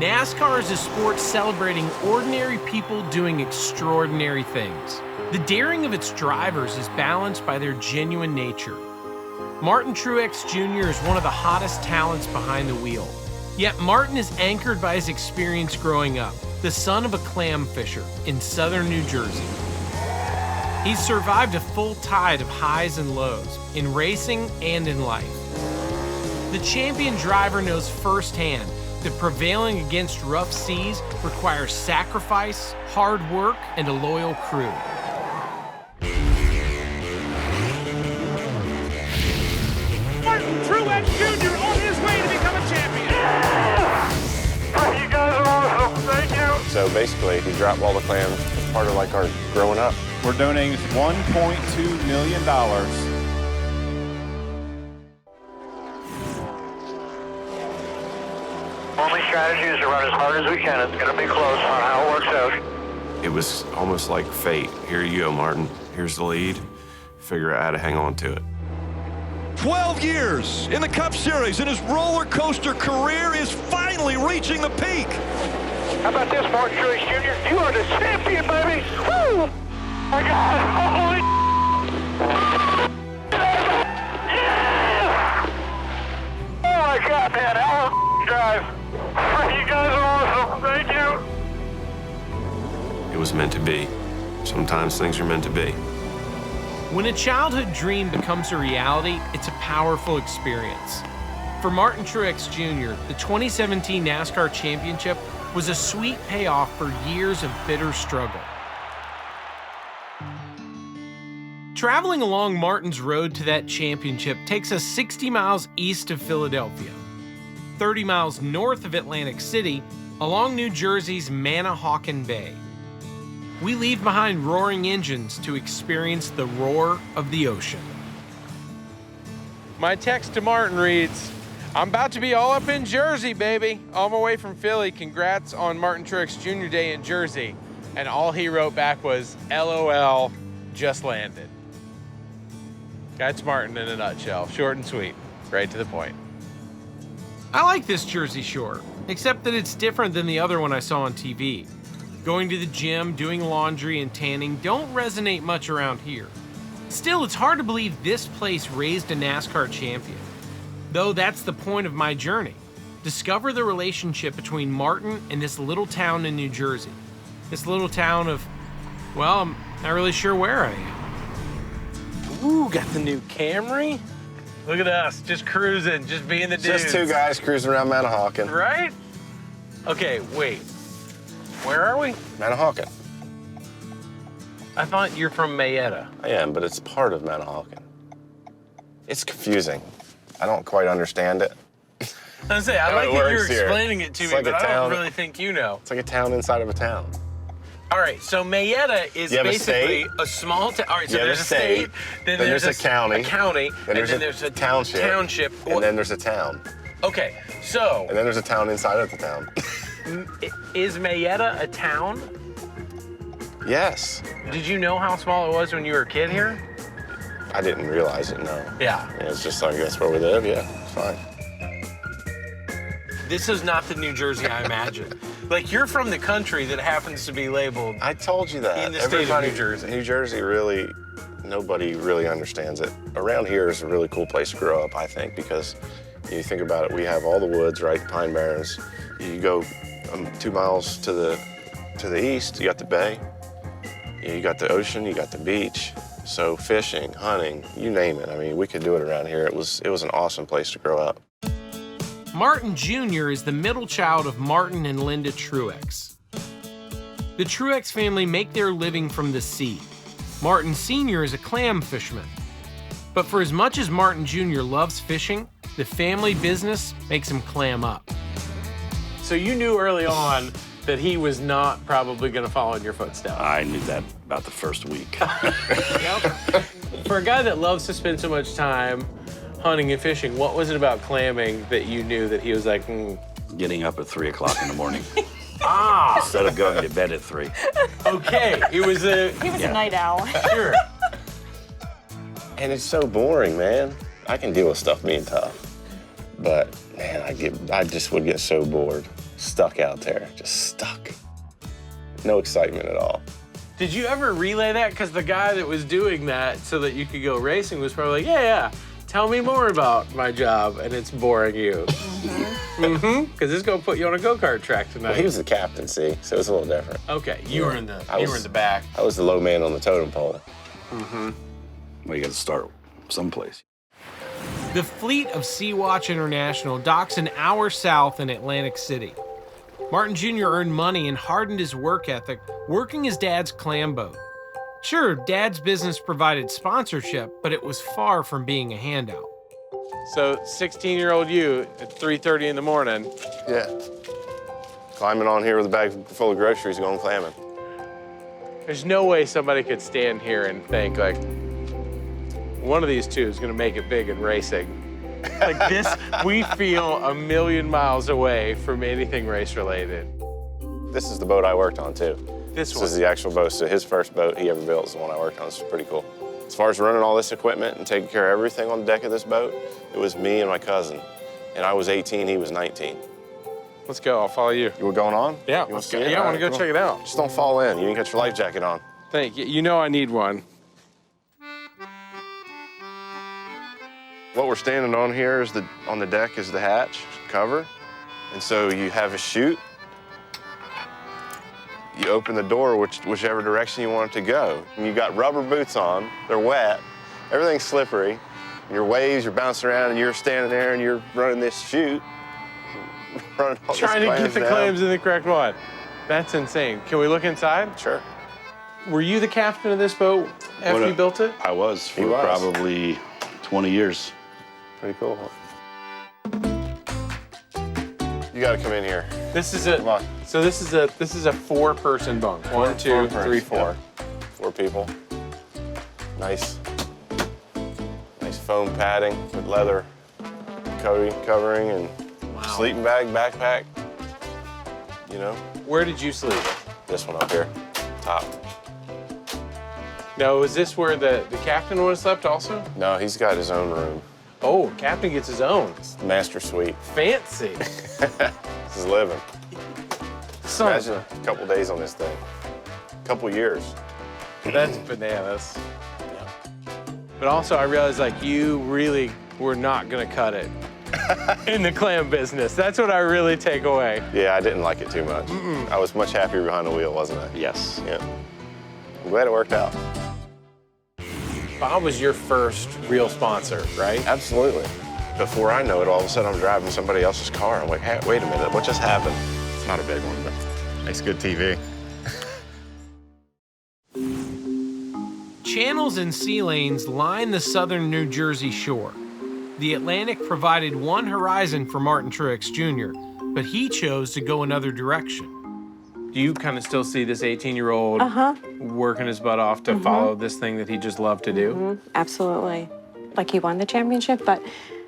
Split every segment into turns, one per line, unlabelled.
NASCAR is a sport celebrating ordinary people doing extraordinary things. The daring of its drivers is balanced by their genuine nature. Martin Truex Jr. is one of the hottest talents behind the wheel. Yet Martin is anchored by his experience growing up, the son of a clam fisher in southern New Jersey. He's survived a full tide of highs and lows in racing and in life. The champion driver knows firsthand that prevailing against rough seas requires sacrifice, hard work, and a loyal crew.
Martin Truex Jr. on his way to become a champion.
You guys are awesome. Thank you.
So basically, if you drop all the clams, it's part of like our growing up.
We're donating $1.2 million.
Only strategy is to run as hard as we can. It's going to be close on how it works out.
It was almost like fate. Here you go, Martin. Here's the lead. Figure out how to hang on to it.
12 years in the Cup Series, and his roller coaster career is finally reaching the peak.
How about this, Martin Truex Jr.? You are the champion, baby. Woo! My God! Holy yeah! Oh my God, man! Hell of a drive. You guys are awesome. Thank you.
It was meant to be. Sometimes things are meant to be.
When a childhood dream becomes a reality, it's a powerful experience. For Martin Truex Jr., the 2017 NASCAR Championship was a sweet payoff for years of bitter struggle. Traveling along Martin's road to that championship takes us 60 miles east of Philadelphia, 30 miles north of Atlantic City, along New Jersey's Manahawkin Bay. We leave behind roaring engines to experience the roar of the ocean.
My text to Martin reads, "I'm about to be all up in Jersey, baby. All my way from Philly. Congrats on Martin Truex Jr. Day in Jersey." And all he wrote back was, "LOL, just landed." That's Martin in a nutshell. Short and sweet, right to the point.
I like this Jersey Shore, except that it's different than the other one I saw on TV. Going to the gym, doing laundry, and tanning don't resonate much around here. Still, it's hard to believe this place raised a NASCAR champion. Though that's the point of my journey. Discover the relationship between Martin and this little town in New Jersey. This little town of, well, I'm not really sure where I am.
Ooh, got the new Camry. Look at us, just cruising, just being the dudes.
Just two guys cruising around Manahawkin.
Right? Okay, wait. Where are we?
Manahawkin.
I thought you're from Mayetta.
I am, but it's part of Manahawkin. It's confusing. I don't quite understand it.
I was saying, I like that you're explaining it to me,
like
but I don't really think you know.
It's like a town inside of a town.
All right, so Mayetta is basically a small town. All right, so there's a state, then there's a county, and then there's a township,
and then there's a town.
Okay, so...
And then there's a town inside of the town.
Is Mayetta a town?
Yes.
Did you know how small it was when you were a kid here?
I didn't realize it, no.
Yeah.
It's just like, that's where we live, yeah, it's fine.
This is not the New Jersey I imagined. Like, you're from the country that happens to be labeled...
I told you that.
In the state of New Jersey.
New Jersey really, nobody really understands it. Around here is a really cool place to grow up, I think, because you think about it, we have all the woods, right, the Pine Barrens. You go 2 miles to the east, you got the bay. You got the ocean, you got the beach. So fishing, hunting, you name it. I mean, we could do it around here. It was an awesome place to grow up.
Martin Jr. is the middle child of Martin and Linda Truex. The Truex family make their living from the sea. Martin Sr. is a clam fisherman. But for as much as Martin Jr. loves fishing, the family business makes him clam up.
So you knew early on that he was not probably going to follow in your footsteps.
I knew that about the first week.
Yep. For a guy that loves to spend so much time hunting and fishing, what was it about clamming that you knew that he was like,
Getting up at 3 o'clock in the morning.
Ah!
Instead of going to bed at 3.
Okay, he was a
night owl.
Sure.
And it's so boring, man. I can deal with stuff being tough. But, man, I just would get so bored. stuck out there, just stuck. No excitement at all.
Did you ever relay that? Because the guy that was doing that so that you could go racing was probably like, yeah, tell me more about my job, and it's boring you. Because it's going to put you on a go-kart track tonight.
Well, he was the captain, see, so it's a little different.
Okay, you were in the back.
I was the low man on the totem pole.
Well, you got to start someplace.
The fleet of Sea-Watch International docks an hour south in Atlantic City. Martin Jr. earned money and hardened his work ethic working his dad's clam boat. Sure, Dad's business provided sponsorship, but it was far from being a handout.
So 16-year-old you at 3:30 in the morning.
Yeah. Climbing on here with a bag full of groceries going clamming.
There's no way somebody could stand here and think like, one of these two is gonna make it big in racing. Like this, we feel a million miles away from anything race related.
This is the boat I worked on too.
This
is the actual boat. So his first boat he ever built is the one I worked on. It's pretty cool. As far as running all this equipment and taking care of everything on the deck of this boat, it was me and my cousin. And I was 18, he was 19.
Let's go, I'll follow you.
You were going on?
Yeah,
You
let's
see
go.
it?
Yeah, I
All
wanna
right,
go check it out.
Just don't fall in. You didn't get your life jacket on.
Thank you. You know I need one.
What we're standing on here is on the deck is the hatch cover. And so you have a chute. You open the door whichever direction you want it to go. And you've got rubber boots on, they're wet, everything's slippery. Your waves, you're bouncing around and you're standing there and you're running this chute. Running all
Trying to get the clams in the correct one. That's insane. Can we look inside?
Sure.
Were you the captain of this boat after you built it?
I was for
He was.
probably 20 years.
Pretty cool. You gotta come in here.
This is
Come on.
So this is a 4-person bunk. 1, 2, 3, 4.
Yep. 4 people. Nice foam padding with leather covering and sleeping bag, backpack. You know,
Where did you sleep?
this one up here, top.
No, is this where the captain would have slept also?
No, he's got his own room.
Oh, captain gets his own.
Master suite.
Fancy.
This is living.
Son,
Imagine a couple days on this thing. A couple years.
that's bananas. But also, I realized like you really were not gonna cut it in the clam business. That's what I really take away.
Yeah, I didn't like it too much. I was much happier behind the wheel, wasn't I?
Yes.
Yeah. I'm glad it worked out.
Bob was your first real sponsor, right?
Absolutely. Before I know it, all of a sudden I'm driving somebody else's car. I'm like, hey, wait a minute, what just happened? It's not a big one, but makes good TV.
Channels and sea lanes line the southern New Jersey shore. The Atlantic provided one horizon for Martin Truex Jr., but he chose to go another direction.
Do you kind of still see this 18-year-old working his butt off to follow this thing that he just loved to do?
Absolutely. Like he won the championship, but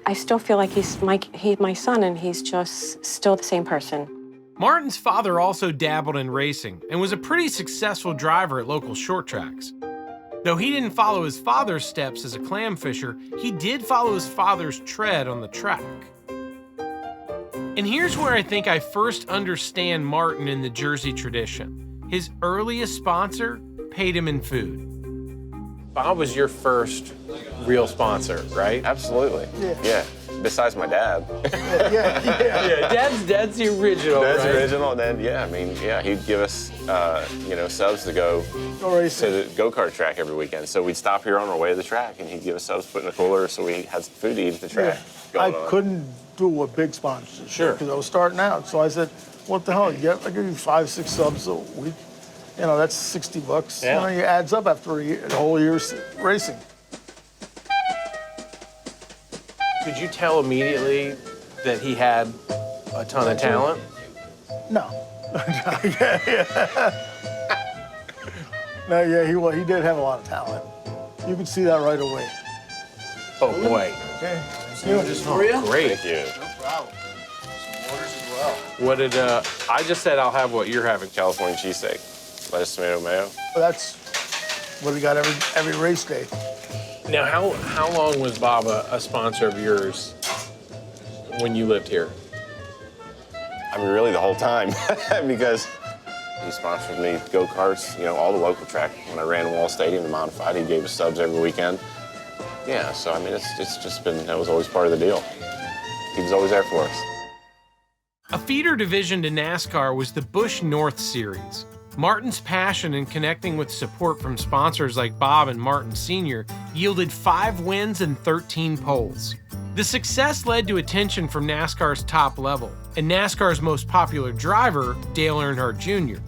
I still feel like he's my son and he's just still the same person.
Martin's father also dabbled in racing and was a pretty successful driver at local short tracks. Though he didn't follow his father's steps as a clam fisher, he did follow his father's tread on the track. And here's where I think I first understand Martin in the Jersey tradition. His earliest sponsor paid him in food.
Bob was your first real sponsor, right?
Absolutely. Yeah. Besides my dad.
Yeah, Dad's the original,
Dad's
right?
original, and then, yeah, I mean, yeah, he'd give us, subs to go to the go-kart track every weekend. So we'd stop here on our way to the track, and he'd give us subs, put in the cooler, so we had some food to eat at the track.
I couldn't do a big sponsorship.
Sure.
Because I was starting out. So I said, what the hell? I give you 5, 6 subs a week. You know, that's $60.
Yeah.
You know, it adds up after a whole year's racing.
Could you tell immediately that he had a ton of talent?
No. No, yeah, he did have a lot of talent. You could see that right away.
Oh, boy.
Okay.
Great.
Thank you.
What did, I just said I'll have what you're having.
California cheesesteak, lettuce, tomato, mayo.
That's what we got every race day.
Now, how long was Bob a sponsor of yours when you lived here?
I mean, really the whole time, because he sponsored me go-karts, you know, all the local track. When I ran Wall Stadium, the modified, he gave us subs every weekend. Yeah, so I mean, it's just been, that was always part of the deal. He was always there for us.
A feeder division to NASCAR was the Busch North Series. Martin's passion in connecting with support from sponsors like Bob and Martin Sr. yielded 5 wins and 13 poles. The success led to attention from NASCAR's top level, and NASCAR's most popular driver, Dale Earnhardt Jr.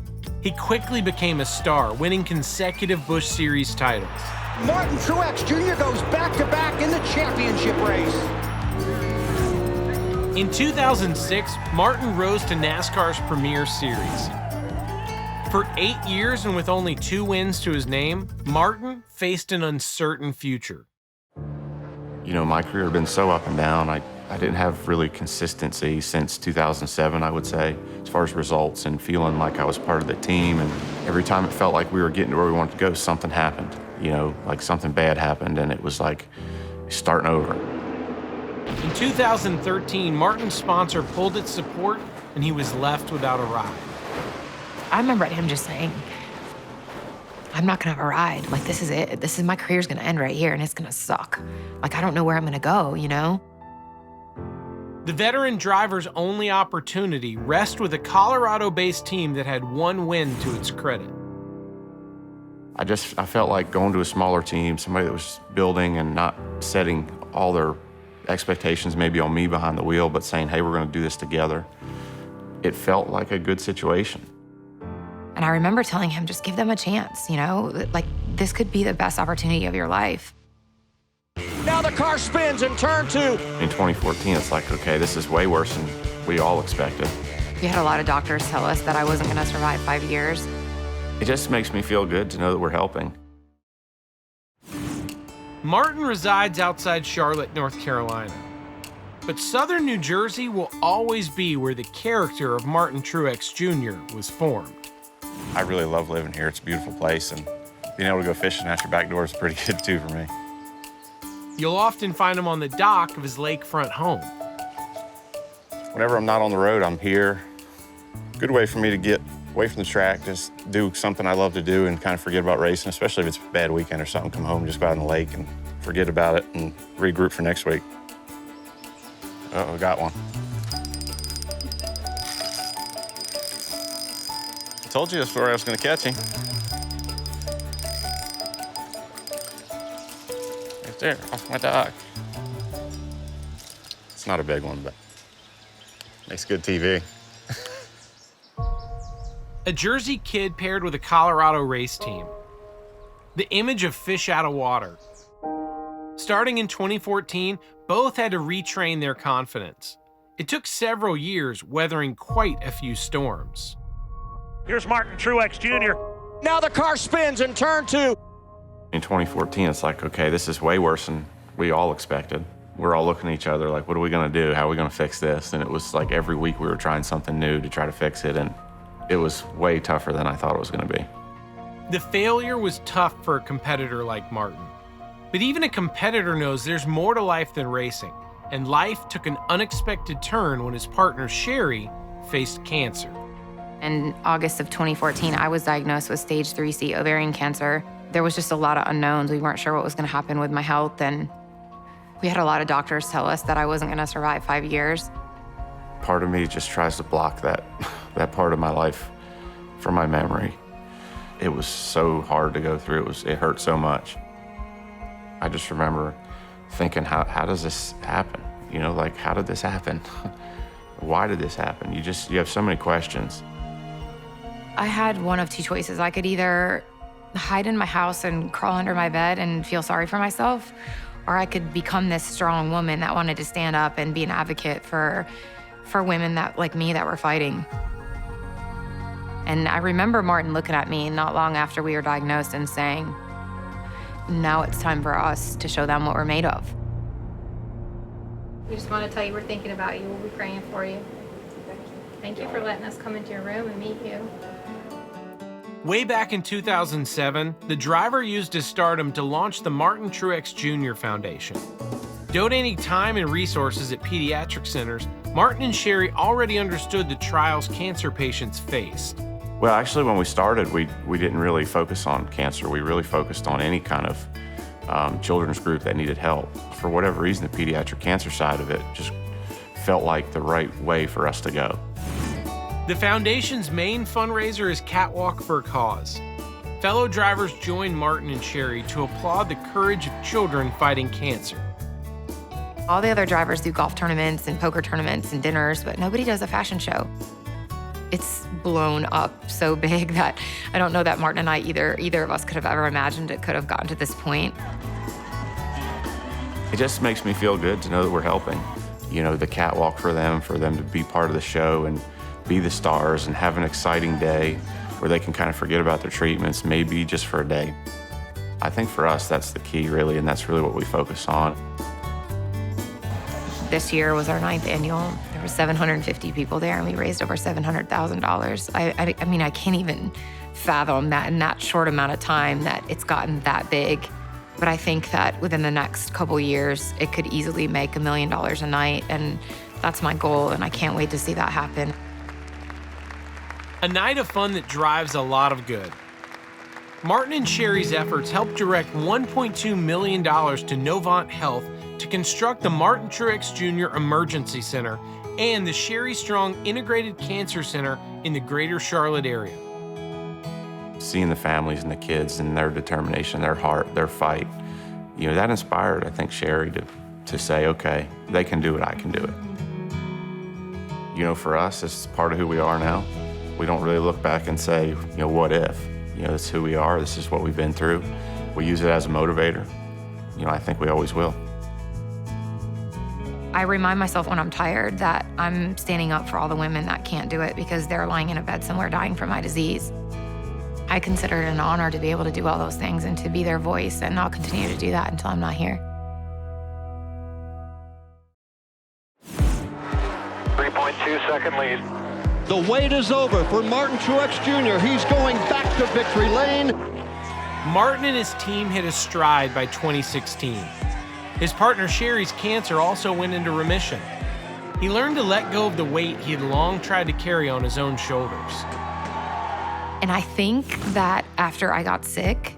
He quickly became a star, winning consecutive Busch Series titles.
Martin Truex Jr. goes back-to-back in the championship race.
In 2006, Martin rose to NASCAR's Premier Series. For 8 years and with only 2 wins to his name, Martin faced an uncertain future.
You know, my career had been so up and down. I didn't have really consistency since 2007, I would say, as far as results and feeling like I was part of the team. And every time it felt like we were getting to where we wanted to go, something happened. You know, like something bad happened, and it was like starting over.
In 2013, Martin's sponsor pulled its support, and he was left without a ride.
I remember him just saying, I'm not gonna have a ride. Like, this is it. This is, my career's gonna end right here, and it's gonna suck. Like, I don't know where I'm gonna go, you know?
The veteran driver's only opportunity rests with a Colorado-based team that had 1 win to its credit.
I felt like going to a smaller team, somebody that was building and not setting all their expectations maybe on me behind the wheel, but saying, hey, we're gonna do this together. It felt like a good situation.
And I remember telling him, just give them a chance, you know? Like, this could be the best opportunity of your life.
Now the car spins in turn 2.
In 2014, it's like, okay, this is way worse than we all expected.
We had a lot of doctors tell us that I wasn't gonna survive 5 years.
It just makes me feel good to know that we're helping.
Martin resides outside Charlotte, North Carolina. But southern New Jersey will always be where the character of Martin Truex Jr. was formed.
I really love living here. It's a beautiful place, and being able to go fishing out your back door is pretty good too for me.
You'll often find him on the dock of his lakefront home.
Whenever I'm not on the road, I'm here. Good way for me to get away from the track, just do something I love to do and kind of forget about racing, especially if it's a bad weekend or something. Come home, just go out on the lake and forget about it and regroup for next week. Uh-oh, got one. I told you that's where I was going to catch him. Right there, off my dock. It's not a big one, but makes good TV.
A Jersey kid paired with a Colorado race team. The image of fish out of water. Starting in 2014, both had to retrain their confidence. It took several years, weathering quite a few storms.
Here's Martin Truex Jr.
Now the car spins in turn 2.
In 2014, it's like, okay, this is way worse than we all expected. We're all looking at each other like, what are we gonna do? How are we gonna fix this? And it was like every week we were trying something new to try to fix it, and it was way tougher than I thought it was gonna be.
The failure was tough for a competitor like Martin. But even a competitor knows there's more to life than racing, and life took an unexpected turn when his partner, Sherry, faced cancer.
In August of 2014, I was diagnosed with stage 3C ovarian cancer. There was just a lot of unknowns. We weren't sure what was gonna happen with my health, and we had a lot of doctors tell us that I wasn't gonna survive 5 years.
Part of me just tries to block that part of my life from my memory. It was so hard to go through. It hurt so much. I just remember thinking, how does this happen? You know, like, how did this happen? Why did this happen? You have so many questions.
I had one of 2 choices. I could either hide in my house and crawl under my bed and feel sorry for myself, or I could become this strong woman that wanted to stand up and be an advocate for women that, like me, that were fighting. And I remember Martin looking at me not long after we were diagnosed and saying, now it's time for us to show them what we're made of.
We just want to tell you we're thinking about you. We'll be praying for you. Thank you for letting us come into your room and meet you.
Way back in 2007, the driver used his stardom to launch the Martin Truex Jr. Foundation. Donating time and resources at pediatric centers, Martin and Sherry already understood the trials cancer patients faced.
Well, actually, when we started, we didn't really focus on cancer. We really focused on any kind of children's group that needed help. For whatever reason, the pediatric cancer side of it just felt like the right way for us to go.
The foundation's main fundraiser is Catwalk for a Cause. Fellow drivers join Martin and Sherry to applaud the courage of children fighting cancer.
All the other drivers do golf tournaments and poker tournaments and dinners, but nobody does a fashion show. It's blown up so big that I don't know that Martin and I, either of us could have ever imagined it could have gotten to this point.
It just makes me feel good to know that we're helping. You know, the catwalk for them to be part of the show and be the stars and have an exciting day where they can kind of forget about their treatments, maybe just for a day. I think for us, that's the key, really, and that's really what we focus on.
This year was our 9th annual. There were 750 people there, and we raised over $700,000. I mean, I can't even fathom that in that short amount of time that it's gotten that big. But I think that within the next couple years, it could easily make $1 million a night, and that's my goal, and I can't wait to see that happen.
A night of fun that drives a lot of good. Martin and Sherry's efforts helped direct $1.2 million to Novant Health to construct the Martin Truex Jr. Emergency Center and the Sherry Strong Integrated Cancer Center in the greater Charlotte area.
Seeing the families and the kids and their determination, their heart, their fight, you know, that inspired, I think, Sherry to say, okay, they can do it, I can do it. You know, for us, it's part of who we are now. We don't really look back and say, you know, what if? You know, this is who we are, this is what we've been through. We use it as a motivator. You know, I think we always will.
I remind myself when I'm tired that I'm standing up for all the women that can't do it because they're lying in a bed somewhere dying from my disease. I consider it an honor to be able to do all those things and to be their voice, and I'll continue to do that until I'm not here.
3.2-second lead.
The wait is over for Martin Truex Jr. He's going back to victory lane.
Martin and his team hit a stride by 2016. His partner Sherry's cancer also went into remission. He learned to let go of the weight he had long tried to carry on his own shoulders.
And I think that after I got sick,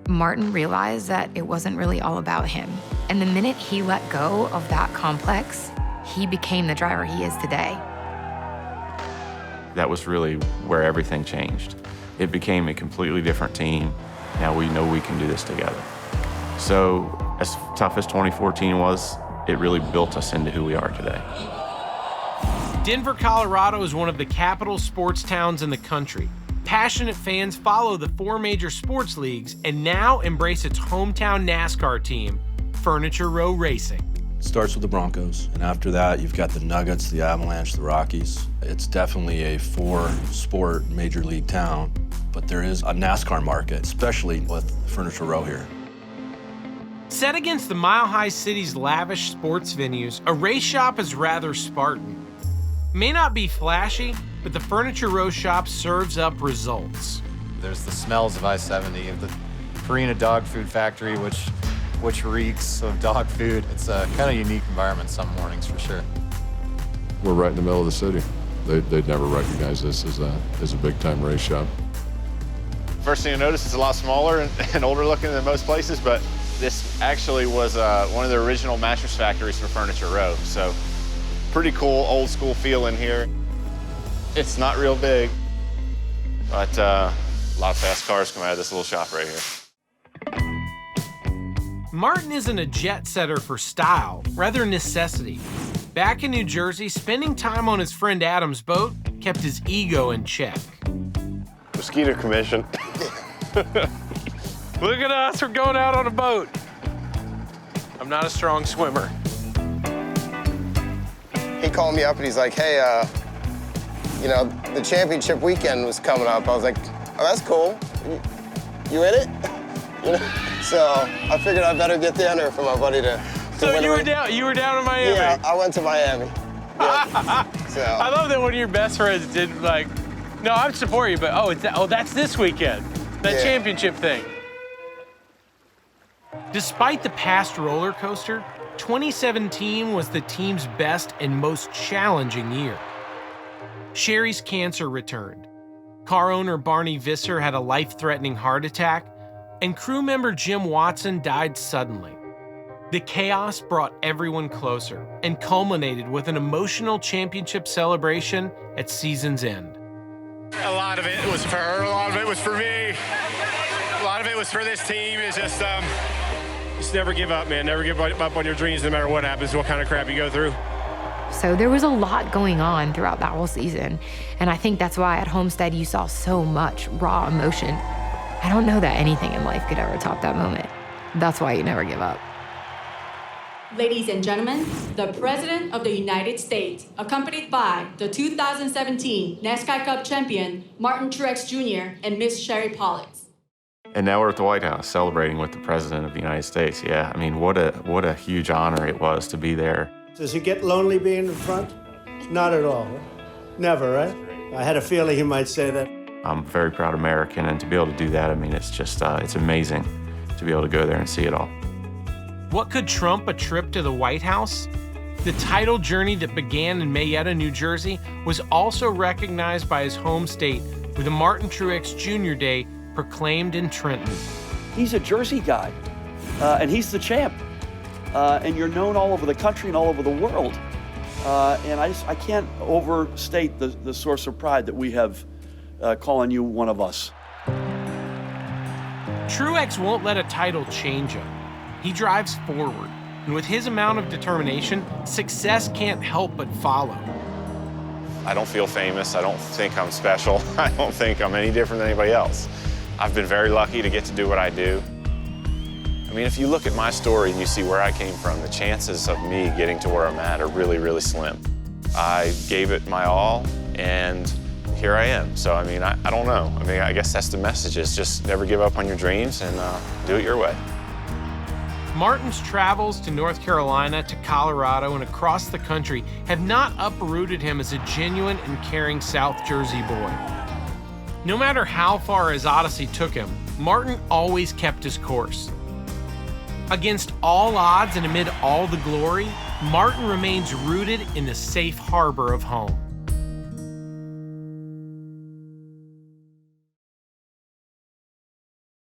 Martin realized that it wasn't really all about him. And the minute he let go of that complex, he became the driver he is today.
That was really where everything changed. It became a completely different team. Now we know we can do this together. So as tough as 2014 was, it really built us into who we are today.
Denver, Colorado is one of the capital sports towns in the country. Passionate fans follow the 4 major sports leagues and now embrace its hometown NASCAR team, Furniture Row Racing.
Starts with the Broncos, and after that, you've got the Nuggets, the Avalanche, the Rockies. It's definitely a 4-sport major league town, but there is a NASCAR market, especially with Furniture Row here.
Set against the Mile High City's lavish sports venues, a race shop is rather Spartan. May not be flashy, but the Furniture Row shop serves up results.
There's the smells of I-70, of the Purina dog food factory, which reeks of dog food. It's a kind of unique environment some mornings for sure.
We're right in the middle of the city. They'd never recognize this as a big-time race shop.
First thing you notice, it's a lot smaller and older looking than most places, but this actually was one of the original mattress factories for Furniture Row. So pretty cool, old school feel in here. It's not real big, but a lot of fast cars come out of this little shop right here.
Martin isn't a jet setter for style, rather necessity. Back in New Jersey, spending time on his friend Adam's boat kept his ego in check.
Mosquito commission.
Look at us, we're going out on a boat. I'm not a strong swimmer.
He called me up and he's like, hey, you know, the championship weekend was coming up. I was like, oh, that's cool. You in it? You know? So I figured I better get the enter for my buddy to
So you were down in Miami?
Yeah, I went to Miami. Yep. So.
I love that one of your best friends did like, no, I'm supporting you, but that's this weekend, that championship thing. Despite the past roller coaster, 2017 was the team's best and most challenging year. Sherry's cancer returned. Car owner Barney Visser had a life-threatening heart attack, and crew member Jim Watson died suddenly. The chaos brought everyone closer and culminated with an emotional championship celebration at season's end.
A lot of it was for her, a lot of it was for me. A lot of it was for this team. It's just never give up, man. Never give up on your dreams no matter what happens, what kind of crap you go through.
So there was a lot going on throughout that whole season. And I think that's why at Homestead you saw so much raw emotion. I don't know that anything in life could ever top that moment. That's why you never give up.
Ladies and gentlemen, the President of the United States, accompanied by the 2017 NASCAR Cup champion, Martin Truex Jr. and Miss Sherry Pollitz.
And now we're at the White House celebrating with the President of the United States. Yeah, I mean, what a huge honor it was to be there.
Does it get lonely being in front? Not at all. Never, right? I had a feeling he might say that.
I'm a very proud American, and to be able to do that, I mean, it's just, it's amazing to be able to go there and see it all.
What could trump a trip to the White House? The title journey that began in Mayetta, New Jersey, was also recognized by his home state with a Martin Truex Jr. Day proclaimed in Trenton.
He's a Jersey guy, and he's the champ. And you're known all over the country and all over the world. And I can't overstate the source of pride that we have calling you one of us.
Truex won't let a title change him. He drives forward, and with his amount of determination, success can't help but follow.
I don't feel famous. I don't think I'm special. I don't think I'm any different than anybody else. I've been very lucky to get to do what I do. I mean, if you look at my story and you see where I came from, the chances of me getting to where I'm at are really, really slim. I gave it my all, and here I am. So, I mean, I don't know. I mean, I guess that's the message, is just never give up on your dreams and do it your way.
Martin's travels to North Carolina, to Colorado, and across the country have not uprooted him as a genuine and caring South Jersey boy. No matter how far his odyssey took him, Martin always kept his course. Against all odds and amid all the glory, Martin remains rooted in the safe harbor of home.